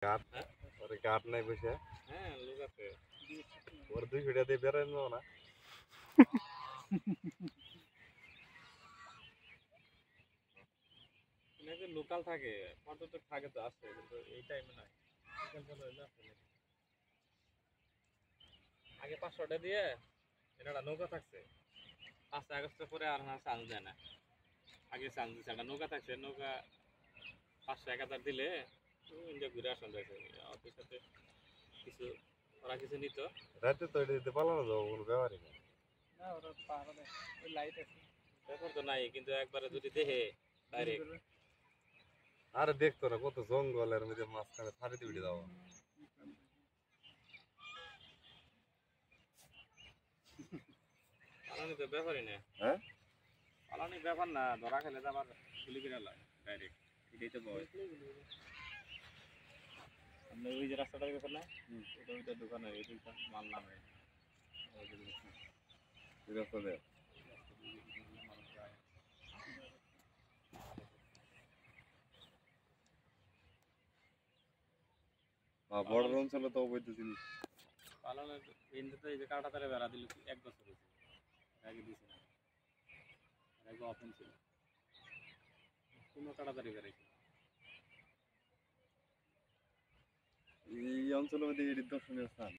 গাট হ্যাঁ ওরে গাট নাই বসে হ্যাঁ লোক আছে ওর 200 টাকা দিয়ে বেরানো না এখানে লোকাল থাকে পর্যটক থাকে তো আছে কিন্তু এই টাইমে নাই বিকাল বেলা হইলে আসে না। আগে 500 টাকা দিয়ে এটা একটা নৌকা থাকছে 5 আগস্টের পরে আর না চান্স দেয় না আগে চান্স দিচ্ছে একটা নৌকা থাকছে নৌকা 500 1000 দিলে ইন্ডিয়া ঘুরে আসা যাইছে ওদের সাথে কিছু ওরা কিছু নিত রাতে তো এটা দিতে পালানো যাবো কোনো ব্যাপারই না না ওরা পাহাড়ে দেয় ওই লাইট আছে ব্যাপার তো নাই কিন্তু একবারে যদি দেখে ডাইরেক্ট আরে দেখতো না কত জঙ্গলের মধ্যে মাঝখানে ফাড়িতে উঠে যাবো পালানি তো ব্যাপারই না হ্যাঁ পালানি ব্যাপার না ধরা খেলে তো আবার গুলি করে লয় ডাইরেক্ট এটাই তো ভয় আপনি ওই যে রাস্তাটা গেছেন না এটা ওইটা দোকানে ওইটা মাল নামে ঠিক আছে বড় অঞ্চলে তো বইতেছিল পালানোর এনতে তো এই যে কাটা তারে বেড়া দিল 1 বছর হয়েছে আগে দিছে না আগে অপেন ছিল কোনো কাটাতারি বেড়াইছে এই অঞ্চলের মধ্যে এটি দর্শনীয় স্থান